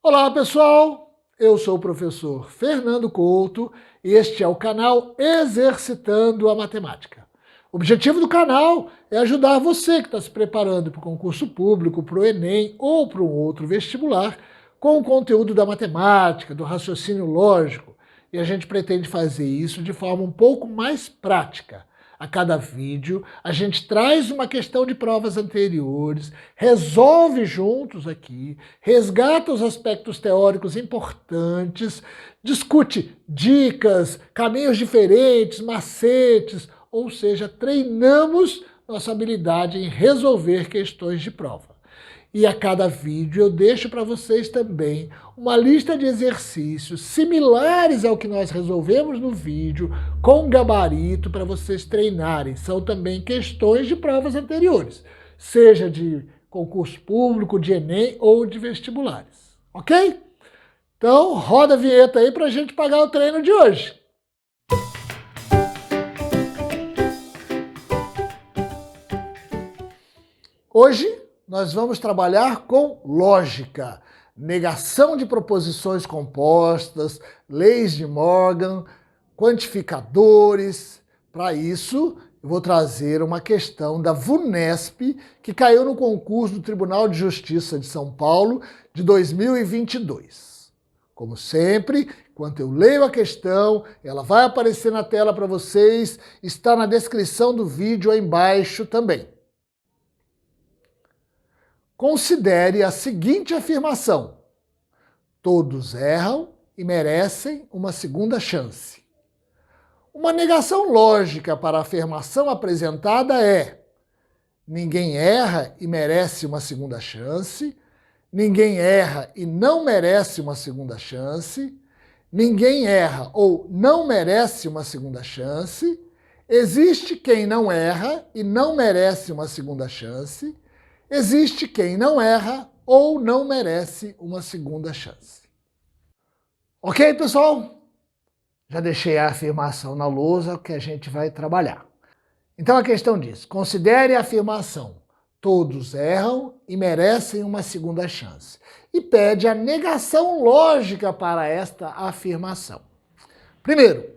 Olá pessoal, eu sou o professor Fernando Couto e este é o canal Exercitando a Matemática. O objetivo do canal é ajudar você que está se preparando para o concurso público, para o Enem ou para um outro vestibular com o conteúdo da matemática, do raciocínio lógico, e a gente pretende fazer isso de forma um pouco mais prática. A cada vídeo, a gente traz uma questão de provas anteriores, resolve juntos aqui, resgata os aspectos teóricos importantes, discute dicas, caminhos diferentes, macetes, ou seja, treinamos nossa habilidade em resolver questões de prova. E a cada vídeo eu deixo para vocês também uma lista de exercícios similares ao que nós resolvemos no vídeo, com gabarito para vocês treinarem. São também questões de provas anteriores, seja de concurso público, de Enem ou de vestibulares. Ok? Então roda a vinheta aí para a gente pagar o treino de hoje. Hoje nós vamos trabalhar com lógica, negação de proposições compostas, leis de Morgan, quantificadores. Para isso, eu vou trazer uma questão da VUNESP, que caiu no concurso do Tribunal de Justiça de São Paulo de 2022. Como sempre, enquanto eu leio a questão, ela vai aparecer na tela para vocês, está na descrição do vídeo aí embaixo também. Considere a seguinte afirmação: todos erram e merecem uma segunda chance. Uma negação lógica para a afirmação apresentada é: ninguém erra e merece uma segunda chance, ninguém erra e não merece uma segunda chance, ninguém erra ou não merece uma segunda chance, existe quem não erra e não merece uma segunda chance, existe quem não erra ou não merece uma segunda chance. Ok, pessoal? Já deixei a afirmação na lousa que a gente vai trabalhar. Então a questão diz: considere a afirmação todos erram e merecem uma segunda chance. E pede a negação lógica para esta afirmação. Primeiro,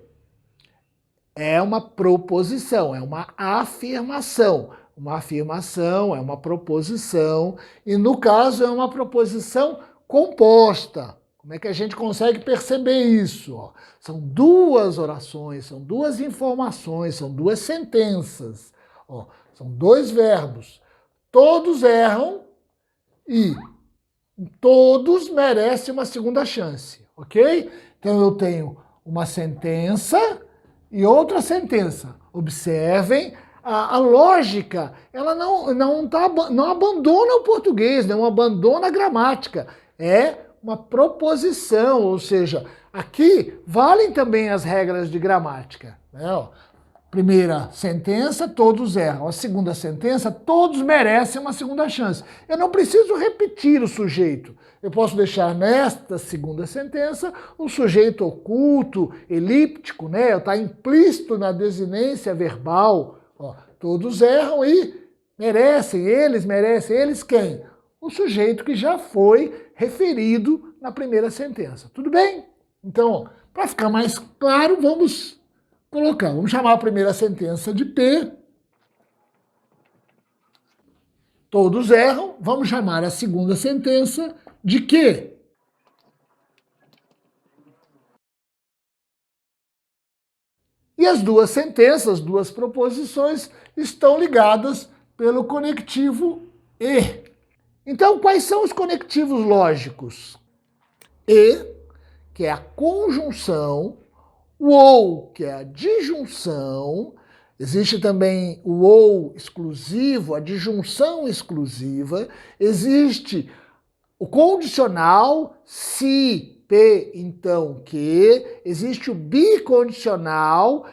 é uma proposição, é uma afirmação. Uma afirmação é uma proposição, e no caso é uma proposição composta. Como é que a gente consegue perceber isso? São duas orações, são duas informações, são duas sentenças. São dois verbos. Todos erram e todos merecem uma segunda chance, ok? Então eu tenho uma sentença e outra sentença. Observem, a lógica, ela não abandona o português, não abandona a gramática. É uma proposição, ou seja, aqui valem também as regras de gramática. Né? Primeira sentença, todos erram. A segunda sentença, todos merecem uma segunda chance. Eu não preciso repetir o sujeito. Eu posso deixar nesta segunda sentença um sujeito oculto, elíptico, né? Está implícito na desinência verbal. Todos erram e merecem eles quem? O sujeito que já foi referido na primeira sentença. Tudo bem? Então, para ficar mais claro, vamos chamar a primeira sentença de P. Todos erram. Vamos chamar a segunda sentença de Q. E as duas sentenças, duas proposições, estão ligadas pelo conectivo E. Então, quais são os conectivos lógicos? E, que é a conjunção, o ou, que é a disjunção, existe também o ou exclusivo, a disjunção exclusiva, existe o condicional, se, P, então, que, existe o bicondicional,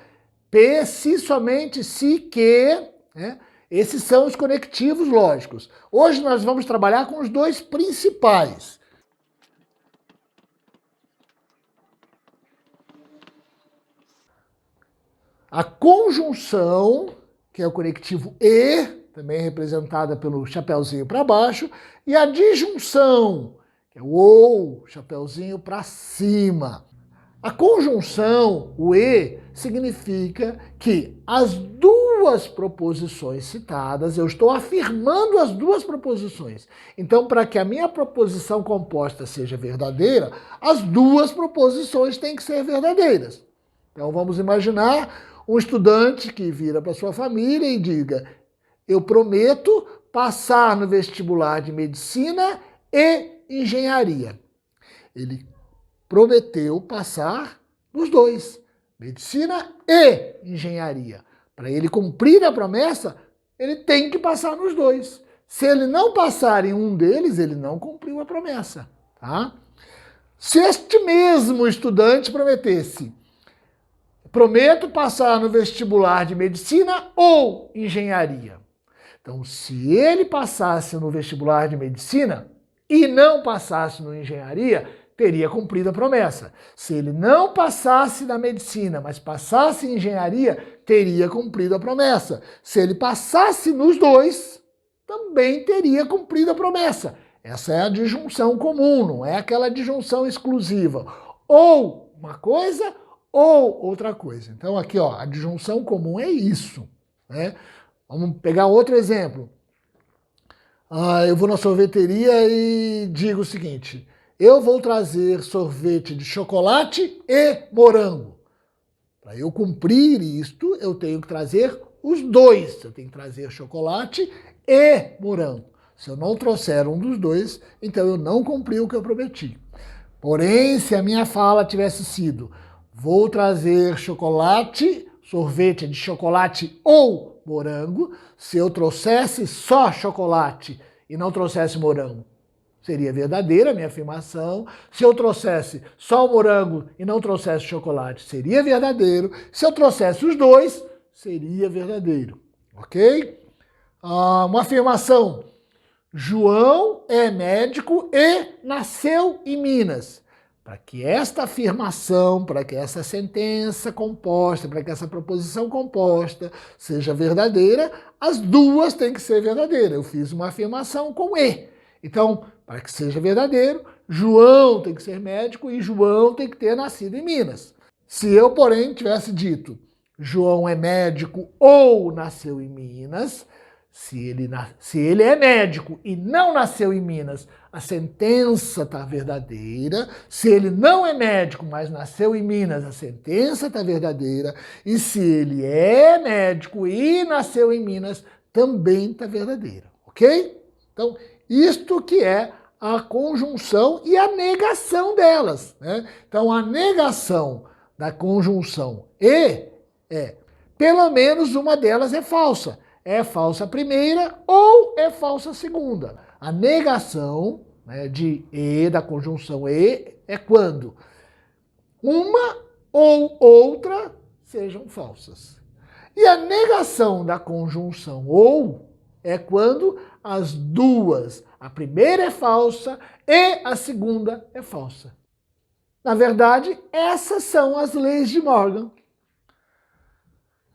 P, se, somente, se, que, né? Esses são os conectivos lógicos. Hoje nós vamos trabalhar com os dois principais. A conjunção, que é o conectivo E, também representada pelo chapeuzinho para baixo, e a disjunção, É o ou, chapeuzinho para cima. A conjunção, o e, significa que as duas proposições citadas, eu estou afirmando as duas proposições. Então, para que a minha proposição composta seja verdadeira, as duas proposições têm que ser verdadeiras. Então, vamos imaginar um estudante que vira para sua família e diga: eu prometo passar no vestibular de medicina e engenharia. Ele prometeu passar nos dois, medicina e engenharia. Para ele cumprir a promessa, ele tem que passar nos dois. Se ele não passar em um deles, ele não cumpriu a promessa. Tá? Se este mesmo estudante prometesse: prometo passar no vestibular de medicina ou engenharia. Então, se ele passasse no vestibular de medicina e não passasse no engenharia, teria cumprido a promessa. Se ele não passasse na medicina, mas passasse em engenharia, teria cumprido a promessa. Se ele passasse nos dois, também teria cumprido a promessa. Essa é a disjunção comum, não é aquela disjunção exclusiva. Ou uma coisa ou outra coisa. Então aqui, ó, a disjunção comum é isso, né? Vamos pegar outro exemplo. Eu vou na sorveteria e digo o seguinte: eu vou trazer sorvete de chocolate e morango. Para eu cumprir isto, eu tenho que trazer os dois. Eu tenho que trazer chocolate e morango. Se eu não trouxer um dos dois, então eu não cumpri o que eu prometi. Porém, se a minha fala tivesse sido: vou trazer sorvete de chocolate ou morango, se eu trouxesse só chocolate e não trouxesse morango, seria verdadeira a minha afirmação. Se eu trouxesse só o morango e não trouxesse chocolate, seria verdadeiro. Se eu trouxesse os dois, seria verdadeiro. Ok? Uma afirmação: João é médico e nasceu em Minas. Para que esta afirmação, para que essa sentença composta, para que essa proposição composta seja verdadeira, as duas têm que ser verdadeiras. Eu fiz uma afirmação com e. Então, para que seja verdadeiro, João tem que ser médico e João tem que ter nascido em Minas. Se eu, porém, tivesse dito João é médico ou nasceu em Minas, se ele é médico e não nasceu em Minas, a sentença está verdadeira. Se ele não é médico, mas nasceu em Minas, a sentença está verdadeira. E se ele é médico e nasceu em Minas, também está verdadeira. Ok? Então, isto que é a conjunção e a negação delas, né? Então, a negação da conjunção e pelo menos uma delas é falsa. É falsa a primeira ou é falsa a segunda. A negação, né, de e, da conjunção e, é quando uma ou outra sejam falsas. E a negação da conjunção ou é quando as duas, a primeira é falsa e a segunda é falsa. Na verdade, essas são as leis de Morgan.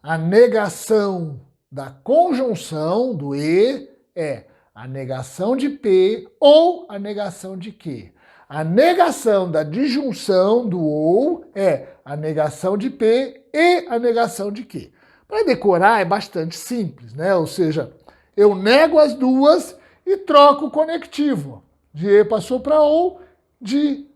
A negação da conjunção do e é a negação de P ou a negação de Q. A negação da disjunção do ou é a negação de P e a negação de Q. Para decorar é bastante simples, né? Ou seja, eu nego as duas e troco o conectivo. De E passou para ou, de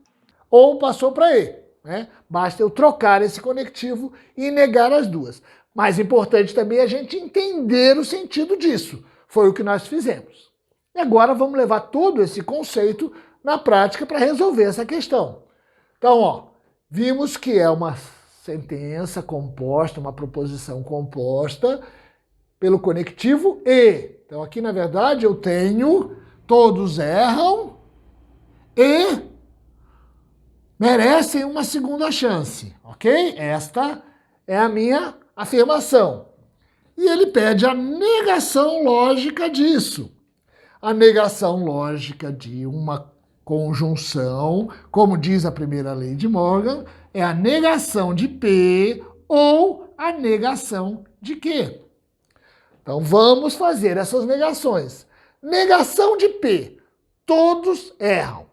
ou passou para E, né? Basta eu trocar esse conectivo e negar as duas. Mais importante também é a gente entender o sentido disso. Foi o que nós fizemos. E agora vamos levar todo esse conceito na prática para resolver essa questão. Então, ó, vimos que é uma sentença composta, uma proposição composta pelo conectivo e. Então aqui, na verdade, eu tenho todos erram e merecem uma segunda chance, ok? Esta é a minha afirmação. E ele pede a negação lógica disso. A negação lógica de uma conjunção, como diz a primeira lei de Morgan, é a negação de P ou a negação de Q. Então vamos fazer essas negações. Negação de P. Todos erram.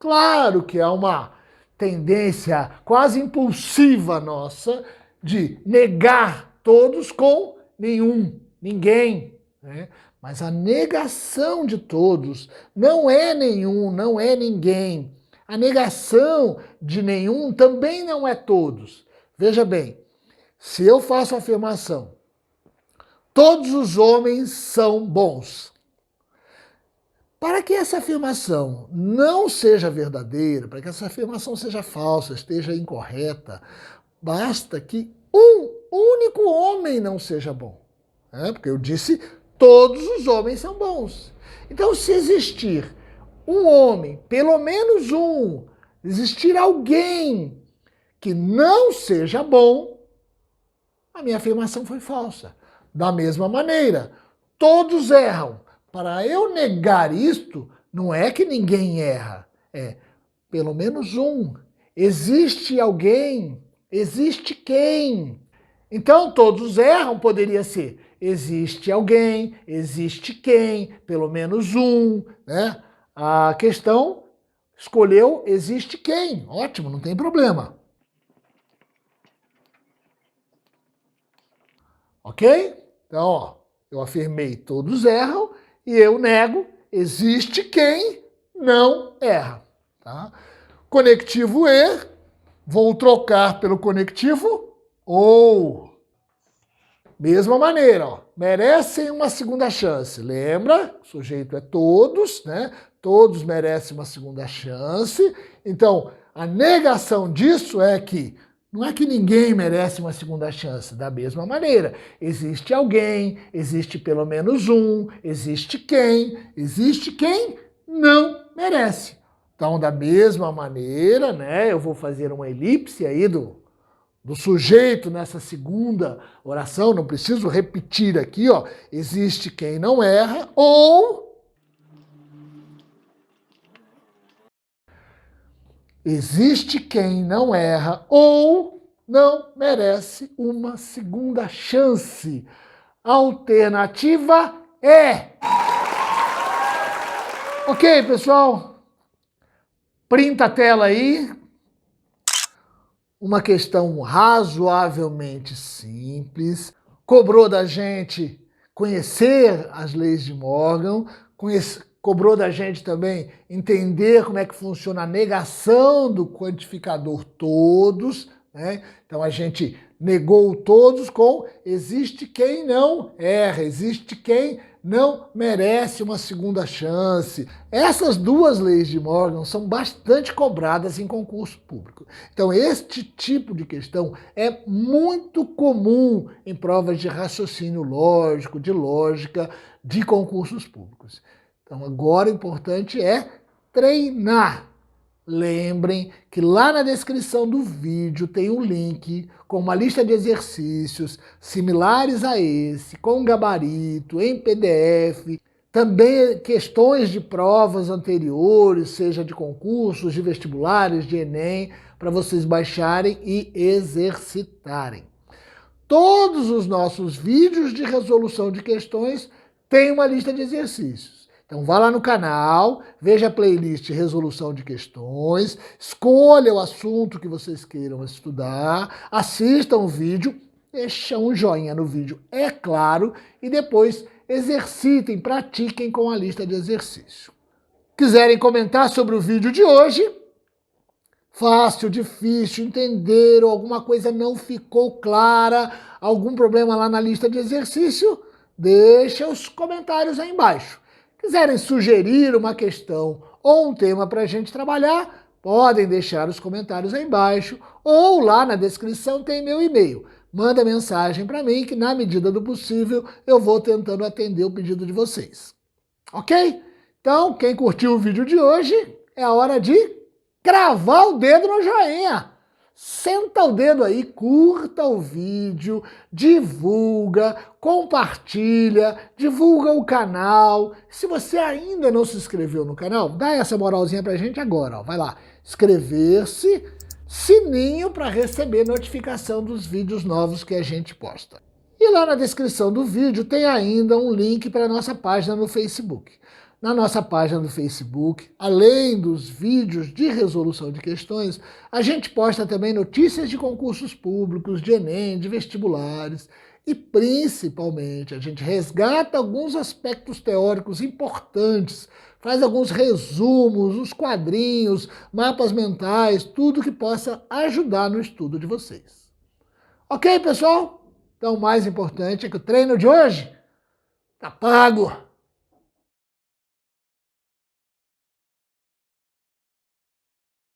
Claro que há uma tendência quase impulsiva nossa de negar todos com nenhum, ninguém, né? Mas a negação de todos não é nenhum, não é ninguém. A negação de nenhum também não é todos. Veja bem, se eu faço a afirmação, todos os homens são bons. Para que essa afirmação não seja verdadeira, para que essa afirmação seja falsa, esteja incorreta, basta que um único homem não seja bom. Porque eu disse, todos os homens são bons. Então, se existir um homem, pelo menos um, existir alguém que não seja bom, a minha afirmação foi falsa. Da mesma maneira, todos erram. Para eu negar isto, não é que ninguém erra, é pelo menos um. Existe alguém, existe quem. Então, todos erram, poderia ser existe alguém, existe quem, pelo menos um, né? A questão escolheu existe quem. Ótimo, não tem problema. Ok? Então, ó, eu afirmei todos erram e eu nego existe quem não erra. Tá? Conectivo e, vou trocar pelo conectivo ou. Mesma maneira, ó, merecem uma segunda chance. Lembra? O sujeito é todos, né? Todos merecem uma segunda chance. Então, a negação disso é que não é que ninguém merece uma segunda chance. Da mesma maneira, existe alguém, existe pelo menos um, existe quem não merece. Então, da mesma maneira, né, eu vou fazer uma elipse aí do sujeito nessa segunda oração, não preciso repetir aqui, ó, existe quem não erra, ou existe quem não erra, ou não merece uma segunda chance. Alternativa é. Ok, pessoal? Printa a tela aí. Uma questão razoavelmente simples, cobrou da gente conhecer as leis de Morgan, cobrou da gente também entender como é que funciona a negação do quantificador todos, né? Então a gente negou todos com existe quem não erra, existe quem não merece uma segunda chance. Essas duas leis de Morgan são bastante cobradas em concurso público. Então, este tipo de questão é muito comum em provas de raciocínio lógico, de lógica, de concursos públicos. Então, agora o importante é treinar. Lembrem que lá na descrição do vídeo tem um link com uma lista de exercícios similares a esse, com gabarito, em PDF, também questões de provas anteriores, seja de concursos, de vestibulares, de Enem, para vocês baixarem e exercitarem. Todos os nossos vídeos de resolução de questões têm uma lista de exercícios. Então vá lá no canal, veja a playlist Resolução de Questões, escolha o assunto que vocês queiram estudar, assistam o vídeo, deixem um joinha no vídeo, é claro, e depois exercitem, pratiquem com a lista de exercício. Quiserem comentar sobre o vídeo de hoje? Fácil, difícil, entenderam, alguma coisa não ficou clara, algum problema lá na lista de exercício? Deixa os comentários aí embaixo. Quiserem sugerir uma questão ou um tema para a gente trabalhar, podem deixar os comentários aí embaixo ou lá na descrição tem meu e-mail. Manda mensagem para mim que na medida do possível eu vou tentando atender o pedido de vocês. Ok? Então, quem curtiu o vídeo de hoje, é a hora de cravar o dedo no joinha. Senta o dedo aí, curta o vídeo, divulga, compartilha, divulga o canal. Se você ainda não se inscreveu no canal, dá essa moralzinha pra gente agora, ó. Vai lá, inscrever-se, sininho para receber notificação dos vídeos novos que a gente posta. E lá na descrição do vídeo tem ainda um link para a nossa página no Facebook. Na nossa página do Facebook, além dos vídeos de resolução de questões, a gente posta também notícias de concursos públicos, de Enem, de vestibulares e, principalmente, a gente resgata alguns aspectos teóricos importantes, faz alguns resumos, os quadrinhos, mapas mentais, tudo que possa ajudar no estudo de vocês. Ok, pessoal? Então, o mais importante é que o treino de hoje está pago!